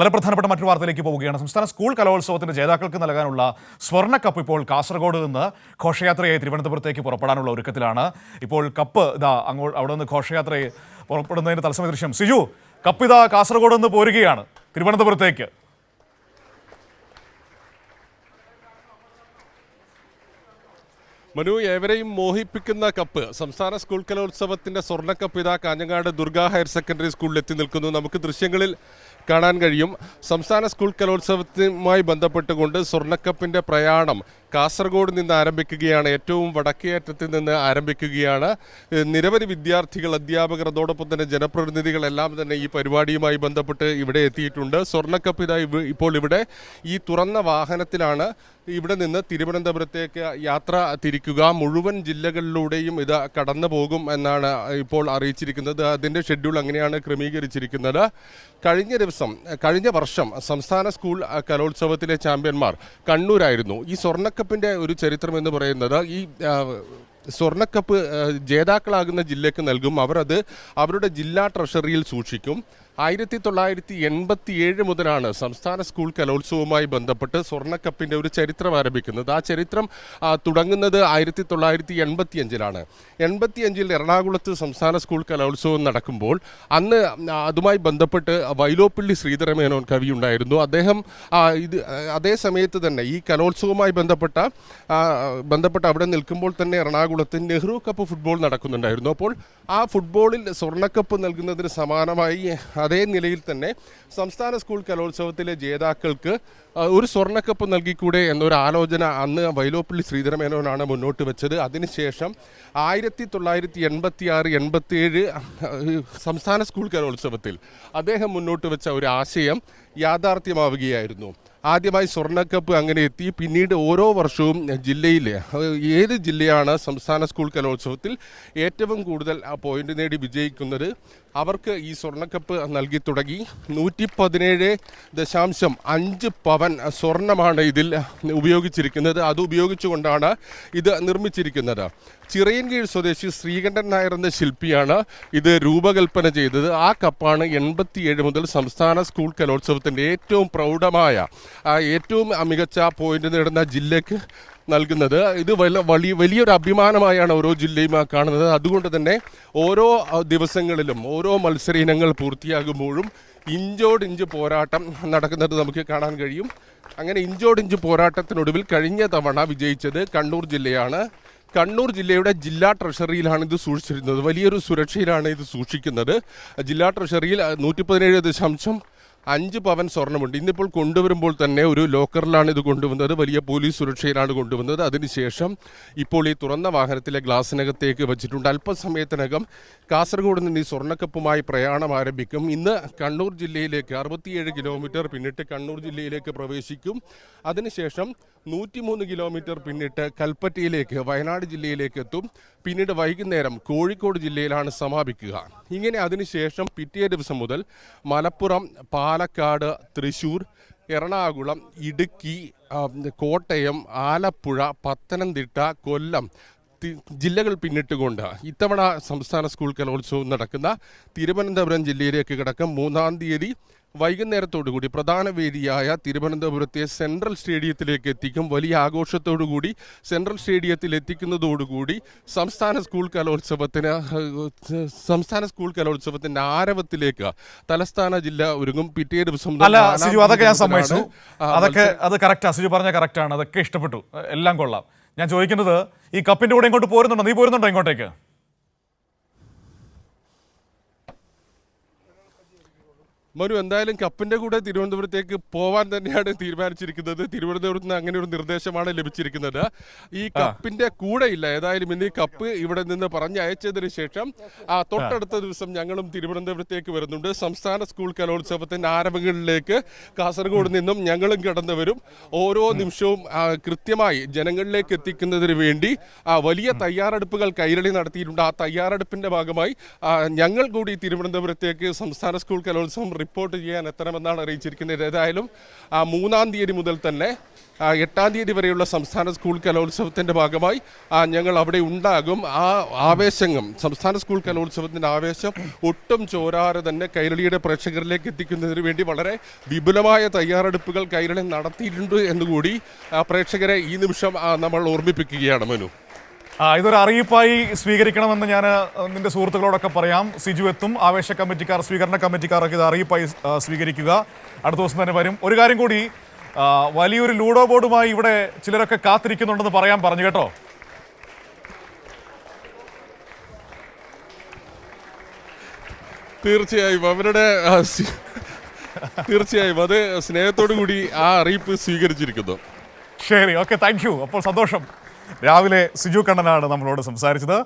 വളരെ പ്രധാനപ്പെട്ട മറ്റൊരു വാർത്തയിലേക്ക് പോവുകയാണ്. സംസ്ഥാന സ്കൂൾ കലോത്സവത്തിന്റെ ജേതാക്കൾക്ക് നൽകാനുള്ള സ്വർണ്ണ കപ്പ് ഇപ്പോൾ കാസർഗോഡ് നിന്ന് ഘോഷയാത്രയായി തിരുവനന്തപുരത്തേക്ക് പുറപ്പെടാനുള്ള ഒരുക്കത്തിലാണ്. ഇപ്പോൾ കപ്പ് ഇതാ അവിടെ നിന്ന് ഘോഷയാത്രയെ പുറപ്പെടുന്നതിന്റെ തത്സമയ ദൃശ്യം. സിജു, കപ്പ് ഇതാ കാസർഗോഡ് നിന്ന് പോരുകയാണ് തിരുവനന്തപുരത്തേക്ക്. മനു, ഏവരെയും മോഹിപ്പിക്കുന്ന കപ്പ്, സംസ്ഥാന സ്കൂൾ കലോത്സവത്തിന്റെ സ്വർണ്ണക്കപ്പ് ഇതാ കാഞ്ഞങ്ങാട് ദുർഗ ഹയർ സെക്കൻഡറി സ്കൂളിൽ എത്തി നിൽക്കുന്നു. നമുക്ക് ദൃശ്യങ്ങളിൽ കാണാൻ കഴിയും. സംസ്ഥാന സ്കൂൾ കലോത്സവവുമായി ബന്ധപ്പെട്ടുകൊണ്ട് സ്വർണ്ണക്കപ്പിന്റെ പ്രയാണം കാസർഗോഡ് നിന്ന് ആരംഭിക്കുകയാണ്. ഏറ്റവും വടക്കേയറ്റത്തിൽ നിന്ന് ആരംഭിക്കുകയാണ്. നിരവധി വിദ്യാർത്ഥികൾ, അധ്യാപകർ, അതോടൊപ്പം തന്നെ ജനപ്രതിനിധികളെല്ലാം തന്നെ ഈ പരിപാടിയുമായി ബന്ധപ്പെട്ട് ഇവിടെ എത്തിയിട്ടുണ്ട്. സ്വർണ്ണക്കപ്പ് ഇതാ ഇപ്പോൾ ഇവിടെ ഈ തുറന്ന വാഹനത്തിലാണ് ഇവിടെ നിന്ന് തിരുവനന്തപുരത്തേക്ക് യാത്ര തിരിക്കുക. മുഴുവൻ ജില്ലകളിലൂടെയും ഇത് കടന്നു പോകും എന്നാണ് ഇപ്പോൾ അറിയിച്ചിരിക്കുന്നത്. അതിൻ്റെ ഷെഡ്യൂൾ അങ്ങനെയാണ് ക്രമീകരിച്ചിരിക്കുന്നത്. കഴിഞ്ഞ വർഷം സംസ്ഥാന സ്കൂൾ കലോത്സവത്തിലെ ചാമ്പ്യന്മാർ കണ്ണൂരായിരുന്നു. ഈ സ്വർണ്ണക്കപ്പിൻ്റെ ഒരു ചരിത്രം എന്ന് പറയുന്നത്, ഈ സ്വർണ്ണക്കപ്പ് ജേതാക്കളാകുന്ന ജില്ലയ്ക്ക് നൽകും. അവരത് അവരുടെ ജില്ലാ ട്രഷറിയിൽ സൂക്ഷിക്കും. 1987 മുതലാണ് സംസ്ഥാന സ്കൂൾ കലോത്സവവുമായി ബന്ധപ്പെട്ട് സ്വർണ്ണക്കപ്പിൻ്റെ ഒരു ചരിത്രം ആരംഭിക്കുന്നത്. ആ ചരിത്രം തുടങ്ങുന്നത് 1985-ലാണ്. 85-ൽ എറണാകുളത്ത് സംസ്ഥാന സ്കൂൾ കലോത്സവം നടക്കുമ്പോൾ അന്ന് അതുമായി ബന്ധപ്പെട്ട് വൈലോപ്പിള്ളി ശ്രീധരമേനോൻ കവി ഉണ്ടായിരുന്നു. അദ്ദേഹം അതേ സമയത്ത് തന്നെ ഈ കലോത്സവവുമായി ബന്ധപ്പെട്ട് അവിടെ നിൽക്കുമ്പോൾ തന്നെ എറണാകുളത്ത് നെഹ്റു കപ്പ് ഫുട്ബോൾ നടക്കുന്നുണ്ടായിരുന്നു. അപ്പോൾ ആ ഫുട്ബോളിൽ സ്വർണ്ണക്കപ്പ് നൽകുന്നതിന് സമാനമായി അതേ നിലയിൽ തന്നെ സംസ്ഥാന സ്കൂൾ കലോത്സവത്തിലെ ജേതാക്കൾക്ക് ഒരു സ്വർണ്ണക്കപ്പ് നൽകിക്കൂടെ എന്നൊരു ആലോചന അന്ന് വൈലോപ്പിള്ളി ശ്രീധരമേനോനാണ് മുന്നോട്ട് വെച്ചത്. അതിനുശേഷം 1986-87 സംസ്ഥാന സ്കൂൾ കലോത്സവത്തിൽ അദ്ദേഹം മുന്നോട്ട് വെച്ച ഒരു ആശയം യാഥാർത്ഥ്യമാവുകയായിരുന്നു. ആദ്യമായി സ്വർണ്ണക്കപ്പ് അങ്ങനെ എത്തി. പിന്നീട് ഓരോ വർഷവും ജില്ലയിലെ ഏത് ജില്ലയാണ് സംസ്ഥാന സ്കൂൾ കലോത്സവത്തിൽ ഏറ്റവും കൂടുതൽ പോയിന്റ് നേടി വിജയിക്കുന്നത് അവർക്ക് ഈ സ്വർണ്ണക്കപ്പ് നൽകി തുടങ്ങി. 117.5 പവൻ സ്വർണ്ണമാണ് ഇതിൽ ഉപയോഗിച്ചിരിക്കുന്നത്. അത് ഉപയോഗിച്ചുകൊണ്ടാണ് ഇത് നിർമ്മിച്ചിരിക്കുന്നത്. ചിറയൻകീഴ് സ്വദേശി ശ്രീകണ്ഠൻ നായർ എന്ന ശില്പിയാണ് ഇത് രൂപകൽപ്പന ചെയ്തത്. ആ കപ്പാണ് 87 മുതൽ സംസ്ഥാന സ്കൂൾ കലോത്സവത്തിൻ്റെ ഏറ്റവും പ്രൗഢമായ, ഏറ്റവും മികച്ച പോയിന്റ് നേടുന്ന ജില്ലയ്ക്ക് നൽകുന്നത്. ഇത് വലിയൊരു അഭിമാനമായാണ് ഓരോ ജില്ലയും കാണുന്നത്. അതുകൊണ്ട് തന്നെ ഓരോ ദിവസങ്ങളിലും ഓരോ മത്സര ഇനങ്ങൾ പൂർത്തിയാകുമ്പോഴും ഇഞ്ചോടിഞ്ച് പോരാട്ടം നടക്കുന്നത് നമുക്ക് കാണാൻ കഴിയും. അങ്ങനെ ഇഞ്ചോടിഞ്ച് പോരാട്ടത്തിനൊടുവിൽ കഴിഞ്ഞ തവണ വിജയിച്ചത് കണ്ണൂർ ജില്ലയാണ്. കണ്ണൂർ ജില്ലയുടെ ജില്ലാ ട്രഷറിയിലാണ് ഇത് സൂക്ഷിച്ചിരുന്നത്. വലിയൊരു സുരക്ഷയിലാണ് ഇത് സൂക്ഷിക്കുന്നത്. ജില്ലാ ട്രഷറിയിൽ 117.5 പവൻ സ്വർണ്ണമുണ്ട്. ഇന്നിപ്പോൾ കൊണ്ടുവരുമ്പോൾ തന്നെ ഒരു ലോക്കറിലാണ് ഇത് കൊണ്ടുവന്നത്. വലിയ പോലീസ് സുരക്ഷയിലാണ് കൊണ്ടുവന്നത്. അതിനുശേഷം ഇപ്പോൾ ഈ തുറന്ന വാഹനത്തിലെ ഗ്ലാസിനകത്തേക്ക് വെച്ചിട്ടുണ്ട്. അല്പസമയത്തിനകം കാസർഗോഡ് നിന്ന് ഈ സ്വർണ്ണക്കപ്പുമായി പ്രയാണം ആരംഭിക്കും. ഇന്ന് കണ്ണൂർ ജില്ലയിലേക്ക് 67 കിലോമീറ്റർ പിന്നിട്ട് കണ്ണൂർ ജില്ലയിലേക്ക് പ്രവേശിക്കും. അതിനുശേഷം 103 കിലോമീറ്റർ പിന്നിട്ട് കൽപ്പറ്റയിലേക്ക്, വയനാട് ജില്ലയിലേക്ക് എത്തും. പിന്നീട് വൈകുന്നേരം കോഴിക്കോട് ജില്ലയിലാണ് സമാപിക്കുക. ഇങ്ങനെ അതിനുശേഷം പിറ്റേ ദിവസം മുതൽ മലപ്പുറം, പാലക്കാട്, തൃശ്ശൂർ, എറണാകുളം, ഇടുക്കി, കോട്ടയം, ആലപ്പുഴ, പത്തനംതിട്ട, കൊല്ലം ജില്ലകൾ പിന്നിട്ടുകൊണ്ട് ഇത്തവണ സംസ്ഥാന സ്കൂൾ കലോത്സവം നടക്കുന്ന തിരുവനന്തപുരം ജില്ലയിലേക്ക് കടക്കും. 3-ാം തീയതി വൈകുന്നേരത്തോടുകൂടി പ്രധാന വേദിയായ തിരുവനന്തപുരത്തെ സെൻട്രൽ സ്റ്റേഡിയത്തിലേക്ക് എത്തിക്കും. വലിയ ആഘോഷത്തോടുകൂടി സെൻട്രൽ സ്റ്റേഡിയത്തിൽ എത്തിക്കുന്നതോടുകൂടി സംസ്ഥാന സ്കൂൾ കലോത്സവത്തിന്റെ ആരവത്തിലേക്ക് തലസ്ഥാന ജില്ല ഒരുങ്ങും. പിറ്റേ ദിവസം അതൊക്കെ ഞാൻ സമ്മതിച്ചു. അത് കറക്റ്റാണ്, സിജു പറഞ്ഞ കറക്റ്റാണ്. അതൊക്കെ ഇഷ്ടപ്പെട്ടു, എല്ലാം കൊള്ളാം. ഞാൻ ചോദിക്കുന്നത്, ഈ കപ്പിന്റെ കൂടെ ഇങ്ങോട്ട് പോരുന്നുണ്ടോ? നീ പോരുന്നുണ്ടോ ഇങ്ങോട്ടേക്ക്? മനു, എന്തായാലും കപ്പിന്റെ കൂടെ തിരുവനന്തപുരത്തേക്ക് പോവാൻ തന്നെയാണ് തീരുമാനിച്ചിരിക്കുന്നത്. തിരുവനന്തപുരത്ത് നിന്ന് അങ്ങനെ ഒരു നിർദ്ദേശമാണ് ലഭിച്ചിരിക്കുന്നത്. ഈ കപ്പിന്റെ കൂടെ ഇല്ല. ഏതായാലും ഇന്ന് ഈ കപ്പ് ഇവിടെ നിന്ന് പറഞ്ഞയച്ചതിന് ശേഷം തൊട്ടടുത്ത ദിവസം ഞങ്ങളും തിരുവനന്തപുരത്തേക്ക് വരുന്നുണ്ട്. സംസ്ഥാന സ്കൂൾ കലോത്സവത്തിന്റെ ആരംഭങ്ങളിലേക്ക് കാസർഗോഡ് നിന്നും ഞങ്ങളും കടന്നു വരും. ഓരോ നിമിഷവും കൃത്യമായി ജനങ്ങളിലേക്ക് എത്തിക്കുന്നതിന് വേണ്ടി വലിയ തയ്യാറെടുപ്പുകൾ കൈരളി നടത്തിയിട്ടുണ്ട്. ആ തയ്യാറെടുപ്പിന്റെ ഭാഗമായി ഞങ്ങൾ കൂടി തിരുവനന്തപുരത്തേക്ക് സംസ്ഥാന സ്കൂൾ കലോത്സവം റിപ്പോർട്ട് ചെയ്യാൻ എത്തണമെന്നാണ് അറിയിച്ചിരിക്കുന്നത്. ഏതായാലും 3-ാം തീയതി മുതൽ തന്നെ 8-ാം തീയതി വരെയുള്ള സംസ്ഥാന സ്കൂൾ കലോത്സവത്തിൻ്റെ ഭാഗമായി ഞങ്ങൾ അവിടെ ഉണ്ടാകും. ആ ആവേശം, സംസ്ഥാന സ്കൂൾ കലോത്സവത്തിൻ്റെ ആവേശം ഒട്ടും ചോരാതെ തന്നെ കൈരളിയുടെ പ്രേക്ഷകരിലേക്ക് എത്തിക്കുന്നതിന് വേണ്ടി വളരെ വിപുലമായ തയ്യാറെടുപ്പുകൾ കൈരളി നടത്തിയിട്ടുണ്ട് എന്നുകൂടി പ്രേക്ഷകരെ ഈ നിമിഷം നമ്മൾ ഓർമ്മിപ്പിക്കുകയാണ്. മനു, ഇതൊരു അറിയിപ്പായി സ്വീകരിക്കണമെന്ന് ഞാൻ നിന്റെ സുഹൃത്തുക്കളോടൊക്കെ പറയാം. സിജു എത്തും, ആവേശ കമ്മിറ്റിക്കാർ, സ്വീകരണ കമ്മിറ്റിക്കാരൊക്കെ ഇത് അറിയിപ്പായി സ്വീകരിക്കുക. അടുത്ത ദിവസം തന്നെ വരും. ഒരു കാര്യം കൂടി, വലിയൊരു ലൂഡോ ബോർഡുമായി ഇവിടെ ചിലരൊക്കെ കാത്തിരിക്കുന്നുണ്ടെന്ന് പറഞ്ഞു കേട്ടോ. തീർച്ചയായും തീർച്ചയായും അത് സ്നേഹത്തോടു കൂടി ആ അറിയിപ്പ് സ്വീകരിച്ചിരിക്കുന്നു. ശരി, ഓക്കെ, താങ്ക് യു. അപ്പോൾ സന്തോഷം. രാവിലെ സിജു കണ്ണനാണ് നമ്മളോട് സംസാരിച്ചത്.